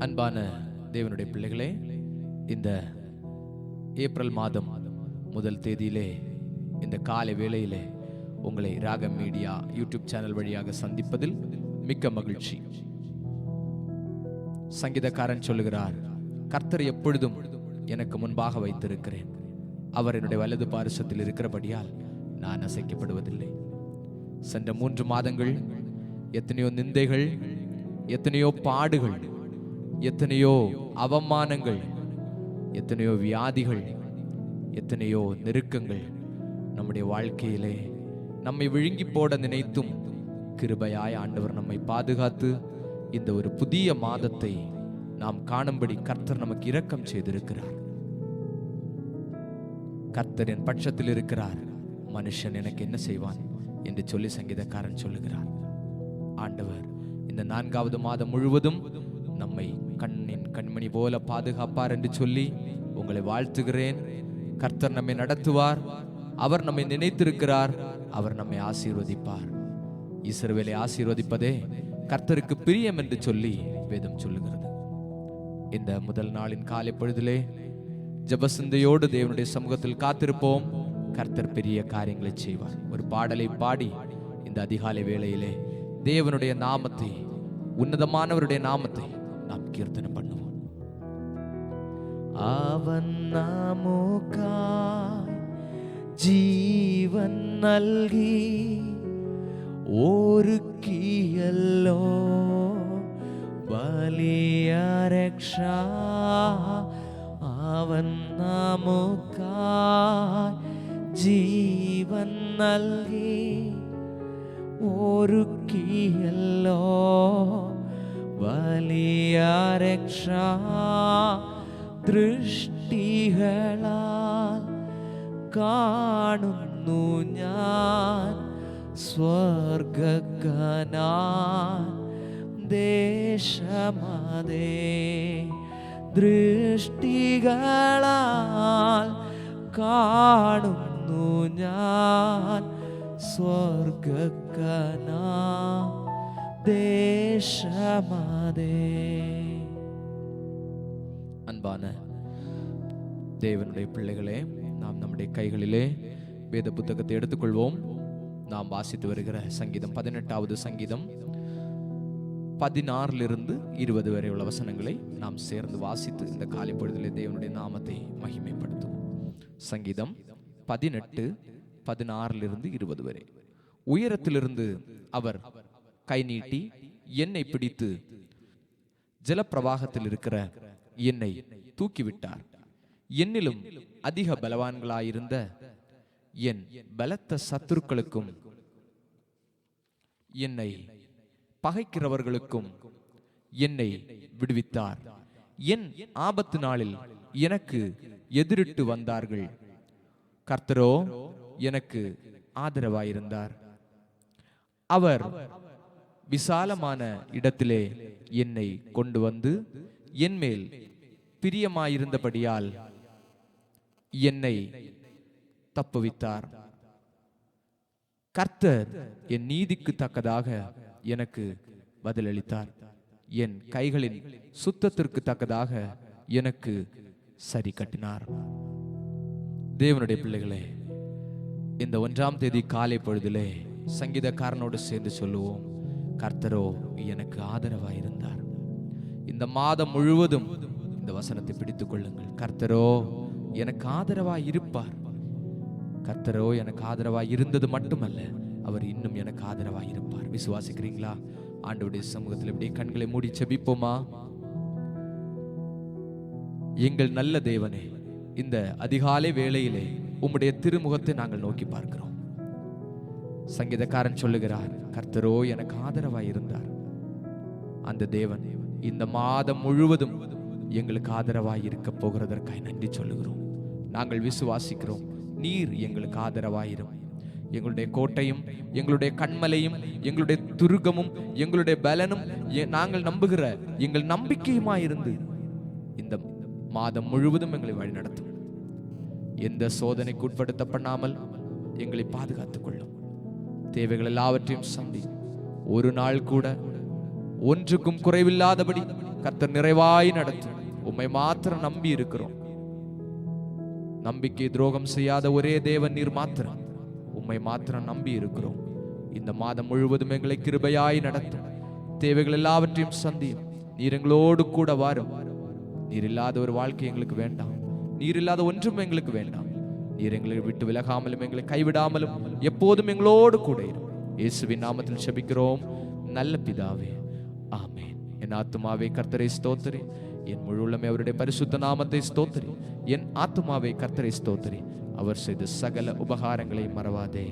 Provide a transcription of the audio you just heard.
அன்பான தேவனுடைய பிள்ளைகளே, இந்த ஏப்ரல் மாதம் முதல் தேதியிலே இந்த காலை வேளையிலே உங்களை ராகம் மீடியா யூடியூப் சேனல் வழியாக சந்திப்பதில் மிக்க மகிழ்ச்சி. சங்கீதக்காரன் சொல்லுகிறார், கர்த்தர் எப்பொழுதும் எனக்கு முன்பாக வைத்திருக்கிறேன், அவர் என்னுடைய வலது பாரிசத்தில் இருக்கிறபடியால் நான் அசைக்கப்படுவதில்லை. சென்ற 3 மாதங்கள் எத்தனையோ நிந்தைகள், எத்தனையோ பாடுகள், எத்தனையோ அவமானங்கள், எத்தனையோ வியாதிகள், எத்தனையோ நெருக்கங்கள் நம்முடைய வாழ்க்கையிலே நம்மை விழுங்கி போட நினைத்தும் கிருபையாய் ஆண்டவர் நம்மை பாதுகாத்து இந்த ஒரு புதிய மாதத்தை நாம் காணும்படி கர்த்தர் நமக்கு இரக்கம் செய்திருக்கிறார். கர்த்தர் என் பட்சத்தில் இருக்கிறார், மனுஷன் எனக்கு என்ன செய்வான் என்று சொல்லி சங்கீதக்காரன் சொல்லுகிறார். ஆண்டவர் இந்த 4வது மாதம் முழுவதும் நம்மை கண்ணின் கண்மணி போல பாதுகாப்பார் என்று சொல்லி உங்களை வாழ்த்துகிறேன். கர்த்தர் நம்மை நடத்துவார், அவர் நம்மை நினைத்திருக்கிறார், அவர் நம்மை ஆசீர்வதிப்பார். இஸ்ரவேலை ஆசீர்வதிப்பதே கர்த்தருக்கு பிரியம் என்று சொல்லி வேதம் சொல்லுகிறது. இந்த முதல் நாளின் காலை பொழுதிலே ஜெபசிந்தையோடு தேவனுடைய சமூகத்தில் காத்திருப்போம். கர்த்தர் பெரிய காரியங்களை செய்வார். ஒரு பாடலை பாடி இந்த அதிகாலை வேளையிலே தேவனுடைய நாமத்தை, உன்னதமானவருடைய நாமத்தை நாம் கீர்த்தனம் பண்ணுவோம். அவன் നമുക്കായി ജീവൻ നൽകി ഒരുക്കിയല്ലോ വലിയ രക്ഷ. അവൻ നമുക്കായി ജീവൻ നൽകി ഒരുക്കിയല്ലോ വലിയ രക്ഷ. ദൃഷ്ടികളാൽ കാണുന്നു ഞാൻ സ്വർഗ്ഗക്കനാൻ ദേശമതേ. ദൃഷ്ടികളാൽ കാണുന്നു ഞാൻ സ്വർഗ്ഗക്കനാൻ ദേശമതേ. அன்பான தேவனுடைய பிள்ளைகளே, நாம் நம்முடைய கைகளிலே வேத புத்தகத்தை எடுத்துக்கொள்வோம். நாம் வாசித்து வருகிற சங்கீதம் 18வது சங்கீதம் 16 20 வரை உள்ள வசனங்களை நாம் சேர்ந்து வாசித்து இந்த காலை பொழுதிலே தேவனுடைய நாமத்தை மகிமைப்படுத்துவோம். சங்கீதம் 18 16 20 வரை. உயரத்திலிருந்து அவர் கை நீட்டி என்னை பிடித்து ஜலப்பிரவாகத்தில் இருக்கிற என்னை தூக்கிவிட்டார். என்னிலும் அதிக பலவான்களாயிருந்த என் பலத்த சத்துருக்களுக்கும் என்னை பகைக்கிறவர்களுக்கும் என்னை விடுவித்தார். என் ஆபத்து நாளில் எனக்கு எதிரிட்டு வந்தார்கள், கர்த்தரோ எனக்கு ஆதரவாயிருந்தார். அவர் விசாலமான இடத்திலே என்னை கொண்டு வந்து என் மேல் பிரியமாயிருந்தபடியால் என்னை தப்புவித்தார். கர்த்தர் என் நீதிக்கு தக்கதாக எனக்கு பதிலளித்தார். என் கைகளின் சுத்தத்திற்கு தக்கதாக எனக்கு சரி கட்டினார். தேவனுடைய பிள்ளைகளே, இந்த 1ஆம் தேதி காலை பொழுதிலே சங்கீதக்காரனோடு சேர்ந்து சொல்லுவோம், கர்த்தரோ எனக்கு ஆதரவாயிருந்தார். இந்த மாதம் முழுவதும் இந்த வசனத்தை பிடித்துக் கொள்ளுங்கள். கர்த்தரோ எனக்கு ஆதரவாய் இருப்பார். கர்த்தரோ எனக்கு ஆதரவாய் இருந்தது மட்டுமல்ல, அவர் இன்னும் எனக்கு ஆதரவாய் இருப்பார். விசுவாசிக்கிறீங்களா? ஆண்டவருடைய சமூகத்தில் இப்படி கண்களை மூடி செபிப்போமா? எங்கள் நல்ல தேவனே, இந்த அதிகாலை வேளையிலே உம்முடைய திருமுகத்தை நாங்கள் நோக்கி பார்க்கிறோம். சங்கீதக்காரன் சொல்லுகிறார், கர்த்தரோ எனக்கு ஆதரவாய் இருந்தார். அந்த தேவன் இந்த மாதம் முழுவதும் எங்களுக்கு ஆதரவாய் இருக்க போகிறதற்காய் நன்றி சொல்லுகிறோம். நாங்கள் விசுவாசிக்கிறோம், நீர் எங்களுக்கு ஆதரவாயிரும். எங்களுடைய கோட்டையும், எங்களுடைய கண்மலையும், எங்களுடைய துருகமும், எங்களுடைய பலனும், நாங்கள் நம்புகிற எங்கள் நம்பிக்கையுமாயிருந்து இந்த மாதம் முழுவதும் எங்களை வழிநடத்தும். எந்த சோதனைக்கு உட்படுத்தப்படாமல் எங்களை பாதுகாத்துக் கொள்ளும். தேவைகள் எல்லாவற்றையும் சந்தி. ஒரு நாள் கூட ஒன்றுக்கும் குறைவில்லாதபடி கர்த்தர் நிறைவாய் நடத்தும். உம்மை மாத்திரம் நம்பி இருக்கிறோம். நம்பிக்கை துரோகம் செய்யாத ஒரே தேவன் நீர் மாத்திரம். உம்மை மாத்திரம் நம்பி இருக்கிறோம். இந்த மாதம் முழுவதும் எங்களை கிருபையாய் நடத்தும். தேவைகள் எல்லாவற்றையும் சந்தியும். நீர் எங்களோடு கூட வாரும். நீர் இல்லாத ஒரு வாழ்க்கை எங்களுக்கு வேண்டாம். நீர் இல்லாத ஒன்றும் எங்களுக்கு வேண்டாம். நீர் எங்களை விட்டு விலகாமலும் எங்களை கைவிடாமலும் எப்போதும் எங்களோடு கூட இரு. இயேசுவின் நாமத்தில் செபிக்கிறோம் நல்ல பிதாவே, ஆமென். என் ஆத்துமாவே கர்த்தரை ஸ்தோத்திரி, என் முழு உள்ளமே அவருடைய பரிசுத்த நாமத்தை ஸ்தோத்திரி. என் ஆத்துமாவே கர்த்தரை ஸ்தோத்திரி, அவர் செய்த சகல உபகாரங்களை மறவாதே.